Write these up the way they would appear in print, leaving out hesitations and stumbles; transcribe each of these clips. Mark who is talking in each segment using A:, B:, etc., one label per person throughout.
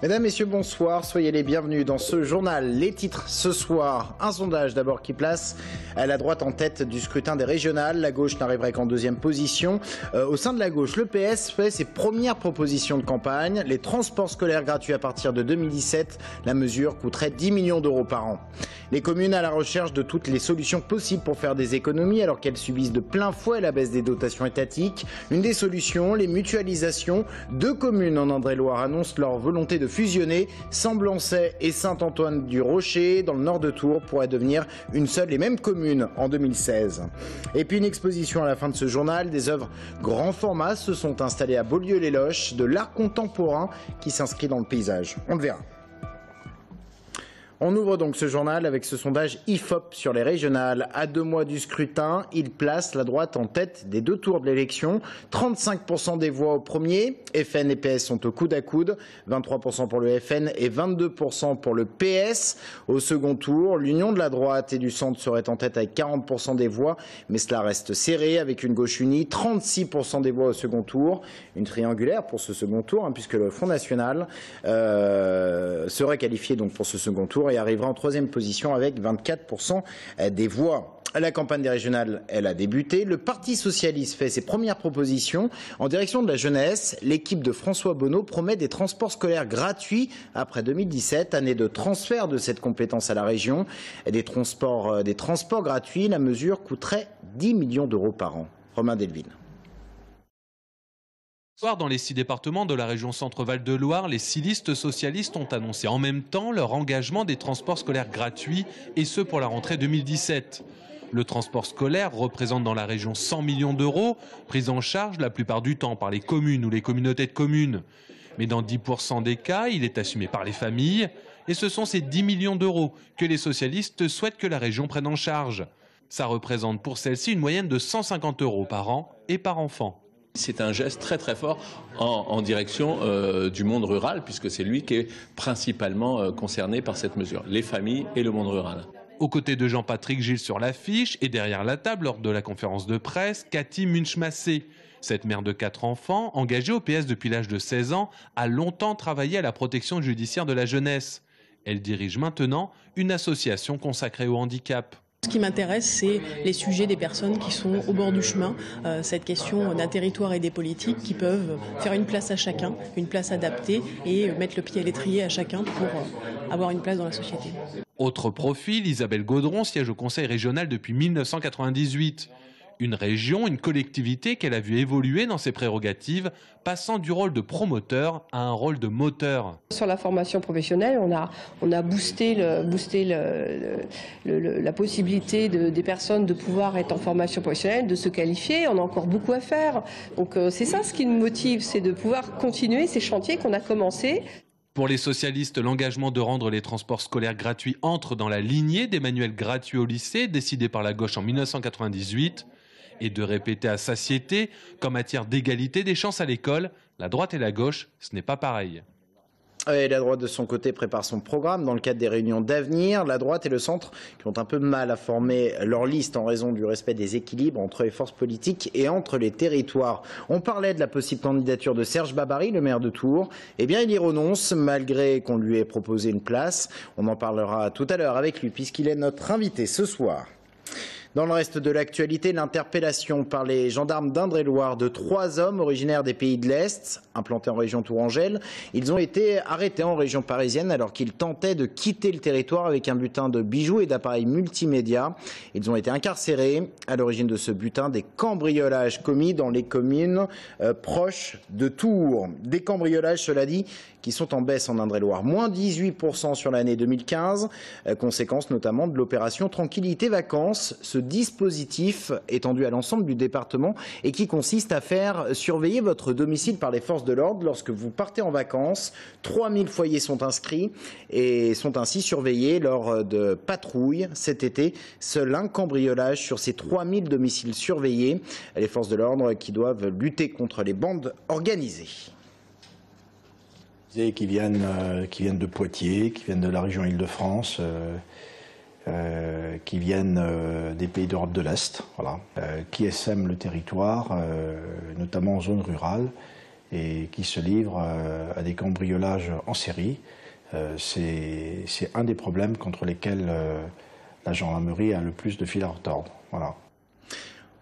A: Mesdames, Messieurs, bonsoir. Soyez les bienvenus dans ce journal. Les titres ce soir. Un sondage d'abord qui place la droite en tête du scrutin des régionales. La gauche n'arriverait qu'en deuxième position. Au sein de la gauche, le PS fait ses premières propositions de campagne. Les transports scolaires gratuits à partir de 2017. La mesure coûterait 10 millions d'euros par an. Les communes à la recherche de toutes les solutions possibles pour faire des économies alors qu'elles subissent de plein fouet la baisse des dotations étatiques. Une des solutions, les mutualisations. 2 communes en Indre-et-Loire annoncent leur volonté de fusionner. Samblançay et Saint-Antoine-du-Rocher, dans le nord de Tours, pourraient devenir une seule et même commune en 2016. Et puis une exposition à la fin de ce journal. Des œuvres grand format se sont installées à Beaulieu-les-Loches, de l'art contemporain qui s'inscrit dans le paysage. On le verra. On ouvre donc ce journal avec ce sondage IFOP sur les régionales. À 2 mois du scrutin, il place la droite en tête des 2 tours de l'élection. 35% des voix au premier. FN et PS sont au coude à coude. 23% pour le FN et 22% pour le PS. Au second tour, l'union de la droite et du centre serait en tête avec 40% des voix. Mais cela reste serré avec une gauche unie. 36% des voix au second tour. Une triangulaire pour ce second tour, puisque le Front National serait qualifié donc pour ce second tour et arrivera en 3e position avec 24% des voix. La campagne des régionales, elle a débuté. Le Parti socialiste fait ses premières propositions en direction de la jeunesse. L'équipe de François Bonneau promet des transports scolaires gratuits après 2017, année de transfert de cette compétence à la région. Des transports gratuits, la mesure coûterait 10 millions d'euros par an. Romain Delville.
B: Dans les 6 départements de la région Centre-Val de Loire, les 6 listes socialistes ont annoncé en même temps leur engagement des transports scolaires gratuits, et ce pour la rentrée 2017. Le transport scolaire représente dans la région 100 millions d'euros, pris en charge la plupart du temps par les communes ou les communautés de communes. Mais dans 10% des cas, il est assumé par les familles, et ce sont ces 10 millions d'euros que les socialistes souhaitent que la région prenne en charge. Ça représente pour celle-ci une moyenne de 150 euros par an et par enfant.
C: C'est un geste très très fort en direction du monde rural, puisque c'est lui qui est principalement concerné par cette mesure, les familles et le monde rural.
B: Aux côtés de Jean-Patrick Gilles sur l'affiche et derrière la table lors de la conférence de presse, Cathy Munch-Massé. Cette mère de 4 enfants, engagée au PS depuis l'âge de 16 ans, a longtemps travaillé à la protection judiciaire de la jeunesse. Elle dirige maintenant une association consacrée au handicap.
D: Ce qui m'intéresse, c'est les sujets des personnes qui sont au bord du chemin, cette question d'un territoire et des politiques qui peuvent faire une place à chacun, une place adaptée et mettre le pied à l'étrier à chacun pour avoir une place dans la société.
B: Autre profil, Isabelle Gaudron siège au Conseil régional depuis 1998. Une région, une collectivité qu'elle a vu évoluer dans ses prérogatives, passant du rôle de promoteur à un rôle de moteur.
E: Sur la formation professionnelle, on a boosté la possibilité des personnes de pouvoir être en formation professionnelle, de se qualifier. On a encore beaucoup à faire. Donc c'est ça ce qui nous motive, c'est de pouvoir continuer ces chantiers qu'on a commencés.
B: Pour les socialistes, l'engagement de rendre les transports scolaires gratuits entre dans la lignée des manuels gratuits au lycée, décidé par la gauche en 1998. Et de répéter à satiété qu'en matière d'égalité des chances à l'école, la droite et la gauche, ce n'est pas pareil.
A: Et la droite de son côté prépare son programme dans le cadre des réunions d'avenir. La droite et le centre qui ont un peu de mal à former leur liste en raison du respect des équilibres entre les forces politiques et entre les territoires. On parlait de la possible candidature de Serge Babary, le maire de Tours. Eh bien, il y renonce malgré qu'on lui ait proposé une place. On en parlera tout à l'heure avec lui puisqu'il est notre invité ce soir. Dans le reste de l'actualité, l'interpellation par les gendarmes d'Indre-et-Loire de 3 hommes originaires des pays de l'Est, implantés en région tourangelle. Ils ont été arrêtés en région parisienne alors qu'ils tentaient de quitter le territoire avec un butin de bijoux et d'appareils multimédia. Ils ont été incarcérés. À l'origine de ce butin, des cambriolages commis dans les communes proches de Tours. Des cambriolages, cela dit, qui sont en baisse en Indre-et-Loire. Moins 18% sur l'année 2015, conséquence notamment de l'opération Tranquillité Vacances. Ce dispositif étendu à l'ensemble du département et qui consiste à faire surveiller votre domicile par les forces de l'ordre lorsque vous partez en vacances. 3000 foyers sont inscrits et sont ainsi surveillés lors de patrouilles cet été. Seul un cambriolage sur ces 3000 domiciles surveillés. Les forces de l'ordre qui doivent lutter contre les bandes organisées.
F: Qui viennent de Poitiers, qui viennent de la région Île-de-France, qui viennent des pays d'Europe de l'Est, voilà, qui essaiment le territoire, notamment en zone rurale, et qui se livrent à des cambriolages en série. C'est un des problèmes contre lesquels la gendarmerie a le plus de fil à retordre. Voilà.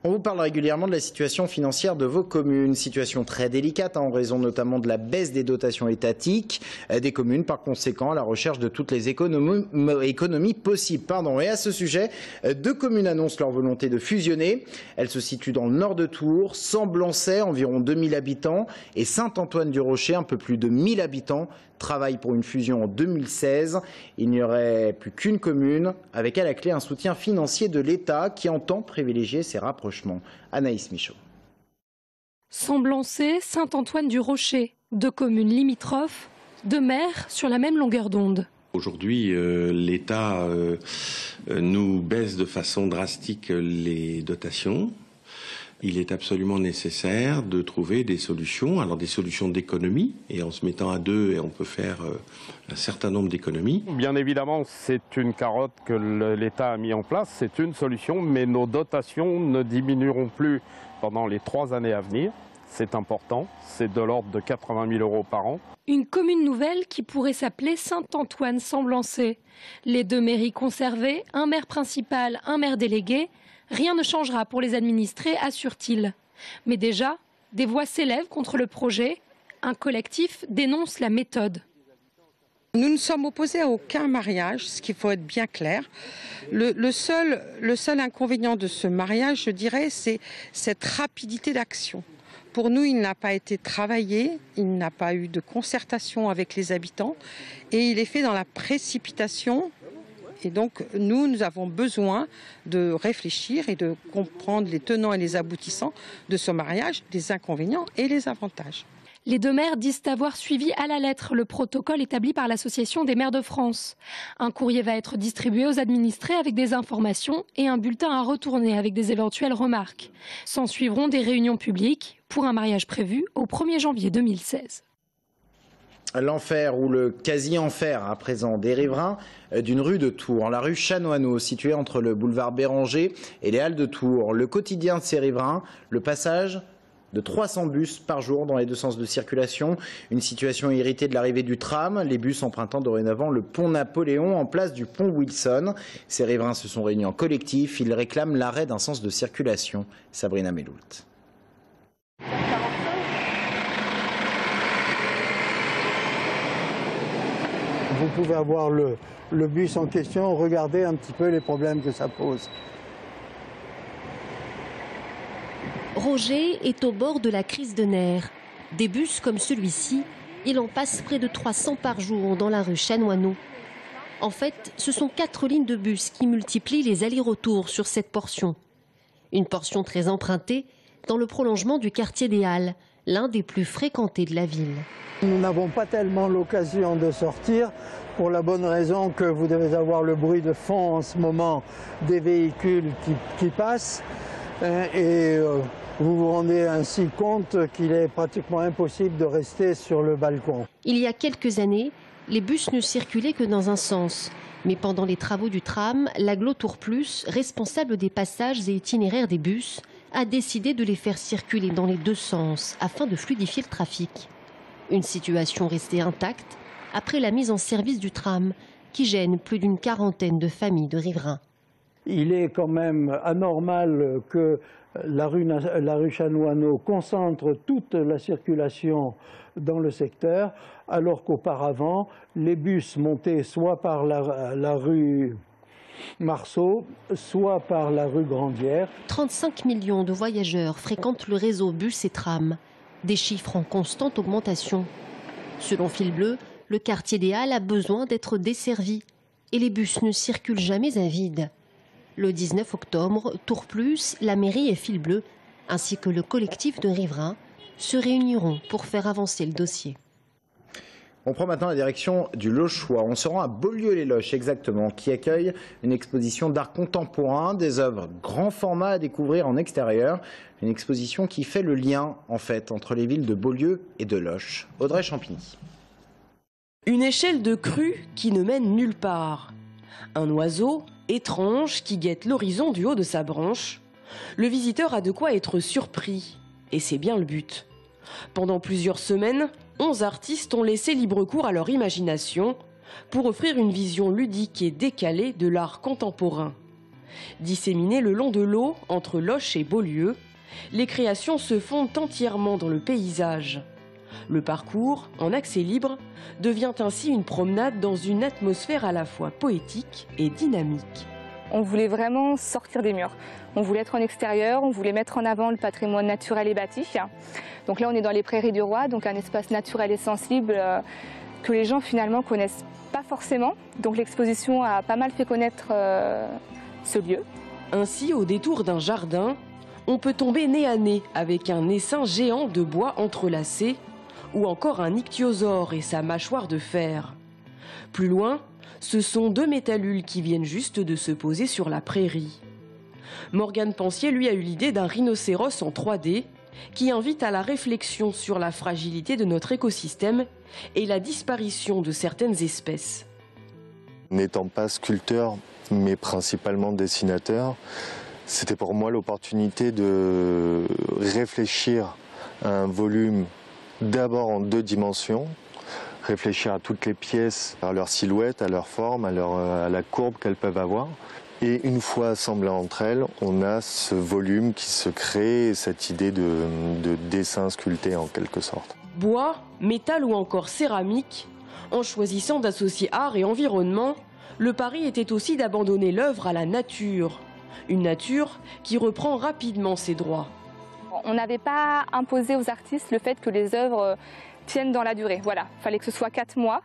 A: On vous parle régulièrement de la situation financière de vos communes, situation très délicate en raison notamment de la baisse des dotations étatiques des communes, par conséquent à la recherche de toutes les économies possibles. Et à ce sujet, 2 communes annoncent leur volonté de fusionner. Elles se situent dans le nord de Tours, Samblançay, environ 2000 habitants, et Saint-Antoine-du-Rocher, un peu plus de 1000 habitants, travaillent pour une fusion en 2016. Il n'y aurait plus qu'une commune, avec à la clé un soutien financier de l'État qui entend privilégier ces rapprochements. Anaïs Michaud.
G: Samblançay, Saint-Antoine-du-Rocher, 2 communes limitrophes, 2 maires sur la même longueur d'onde.
H: Aujourd'hui, l'État nous baisse de façon drastique les dotations. Il est absolument nécessaire de trouver des solutions, alors des solutions d'économie, et en se mettant à 2, on peut faire un certain nombre d'économies.
I: Bien évidemment, c'est une carotte que l'État a mis en place, c'est une solution, mais nos dotations ne diminueront plus pendant les 3 années à venir. C'est important, c'est de l'ordre de 80 000 € par an.
G: Une commune nouvelle qui pourrait s'appeler Saint-Antoine-Samblançay. Les 2 mairies conservées, un maire principal, un maire délégué. Rien ne changera pour les administrés, assure-t-il. Mais déjà, des voix s'élèvent contre le projet. Un collectif dénonce la méthode.
J: Nous ne sommes opposés à aucun mariage, ce qu'il faut être bien clair. Le seul inconvénient de ce mariage, je dirais, c'est cette rapidité d'action. Pour nous, il n'a pas été travaillé, il n'a pas eu de concertation avec les habitants et il est fait dans la précipitation. Et donc, nous avons besoin de réfléchir et de comprendre les tenants et les aboutissants de ce mariage, les inconvénients et les avantages.
G: Les 2 maires disent avoir suivi à la lettre le protocole établi par l'Association des maires de France. Un courrier va être distribué aux administrés avec des informations et un bulletin à retourner avec des éventuelles remarques. S'en suivront des réunions publiques pour un mariage prévu au 1er janvier 2016.
A: L'enfer ou le quasi-enfer à présent des riverains d'une rue de Tours, la rue Chanoineau, située entre le boulevard Béranger et les Halles de Tours. Le quotidien de ces riverains, le passage de 300 bus par jour dans les 2 sens de circulation. Une situation héritée de l'arrivée du tram, les bus empruntant dorénavant le pont Napoléon en place du pont Wilson. Ces riverains se sont réunis en collectif, ils réclament l'arrêt d'un sens de circulation. Sabrina Meloult.
K: Vous pouvez avoir le bus en question, regardez un petit peu les problèmes que ça pose.
L: Roger est au bord de la crise de nerfs. Des bus comme celui-ci, il en passe près de 300 par jour dans la rue Chanoineau. En fait, ce sont 4 lignes de bus qui multiplient les allers-retours sur cette portion. Une portion très empruntée dans le prolongement du quartier des Halles, l'un des plus fréquentés de la ville.
K: Nous n'avons pas tellement l'occasion de sortir pour la bonne raison que vous devez avoir le bruit de fond en ce moment des véhicules qui passent et vous vous rendez ainsi compte qu'il est pratiquement impossible de rester sur le balcon.
L: Il y a quelques années, les bus ne circulaient que dans un sens. Mais pendant les travaux du tram, l'Agglo Tours Plus, responsable des passages et itinéraires des bus, a décidé de les faire circuler dans les 2 sens afin de fluidifier le trafic. Une situation restée intacte après la mise en service du tram qui gêne plus d'une 40aine de familles de riverains.
K: Il est quand même anormal que la rue Chanoineau concentre toute la circulation dans le secteur, alors qu'auparavant, les bus montaient soit par la rue Marceau, soit par la rue Grandière.
L: 35 millions de voyageurs fréquentent le réseau bus et tram, des chiffres en constante augmentation. Selon Fil Bleu, le quartier des Halles a besoin d'être desservi et les bus ne circulent jamais à vide. Le 19 octobre, Tours Plus, la mairie et Fil Bleu, ainsi que le collectif de riverains, se réuniront pour faire avancer le dossier.
A: On prend maintenant la direction du Lochois. On se rend à Beaulieu-les-Loches exactement, qui accueille une exposition d'art contemporain, des œuvres grand format à découvrir en extérieur. Une exposition qui fait le lien en fait entre les villes de Beaulieu et de Loches. Audrey Champigny.
M: Une échelle de crue qui ne mène nulle part. Un oiseau étrange qui guette l'horizon du haut de sa branche. Le visiteur a de quoi être surpris. Et c'est bien le but. Pendant plusieurs semaines, 11 artistes ont laissé libre cours à leur imagination pour offrir une vision ludique et décalée de l'art contemporain. Disséminées le long de l'eau, entre Loches et Beaulieu, les créations se fondent entièrement dans le paysage. Le parcours, en accès libre, devient ainsi une promenade dans une atmosphère à la fois poétique et dynamique.
N: On voulait vraiment sortir des murs. On voulait être en extérieur, on voulait mettre en avant le patrimoine naturel et bâti. Donc là, on est dans les Prairies du Roi, donc un espace naturel et sensible que les gens finalement connaissent pas forcément. Donc l'exposition a pas mal fait connaître ce lieu.
M: Ainsi, au détour d'un jardin, on peut tomber nez à nez avec un essaim géant de bois entrelacé ou encore un ichthyosaure et sa mâchoire de fer. Plus loin, ce sont 2 métallules qui viennent juste de se poser sur la prairie. Morgane Pensier, lui, a eu l'idée d'un rhinocéros en 3D qui invite à la réflexion sur la fragilité de notre écosystème et la disparition de certaines espèces.
O: N'étant pas sculpteur, mais principalement dessinateur, c'était pour moi l'opportunité de réfléchir à un volume d'abord en 2 dimensions, réfléchir à toutes les pièces, à leur silhouette, à leur forme, à la courbe qu'elles peuvent avoir. Et une fois assemblées entre elles, on a ce volume qui se crée, cette idée de dessin sculpté en quelque sorte.
M: Bois, métal ou encore céramique, en choisissant d'associer art et environnement, le pari était aussi d'abandonner l'œuvre à la nature. Une nature qui reprend rapidement ses droits.
N: On n'avait pas imposé aux artistes le fait que les œuvres tiennent dans la durée. Voilà, il fallait que ce soit 4 mois.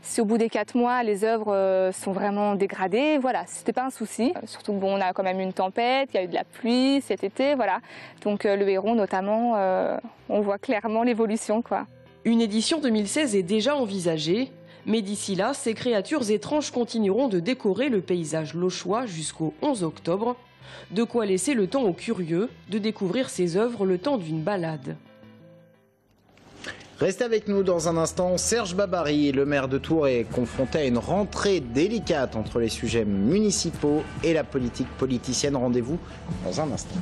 N: Si au bout des 4 mois, les œuvres sont vraiment dégradées, voilà, c'était pas un souci. Surtout que bon, on a quand même eu une tempête, il y a eu de la pluie cet été, voilà. Donc le héron notamment, on voit clairement l'évolution, quoi.
M: Une édition 2016 est déjà envisagée, mais d'ici là, ces créatures étranges continueront de décorer le paysage lochois jusqu'au 11 octobre. De quoi laisser le temps aux curieux de découvrir ces œuvres le temps d'une balade.
A: Restez avec nous dans un instant. Serge Babary, le maire de Tours, est confronté à une rentrée délicate entre les sujets municipaux et la politique politicienne. Rendez-vous dans un instant.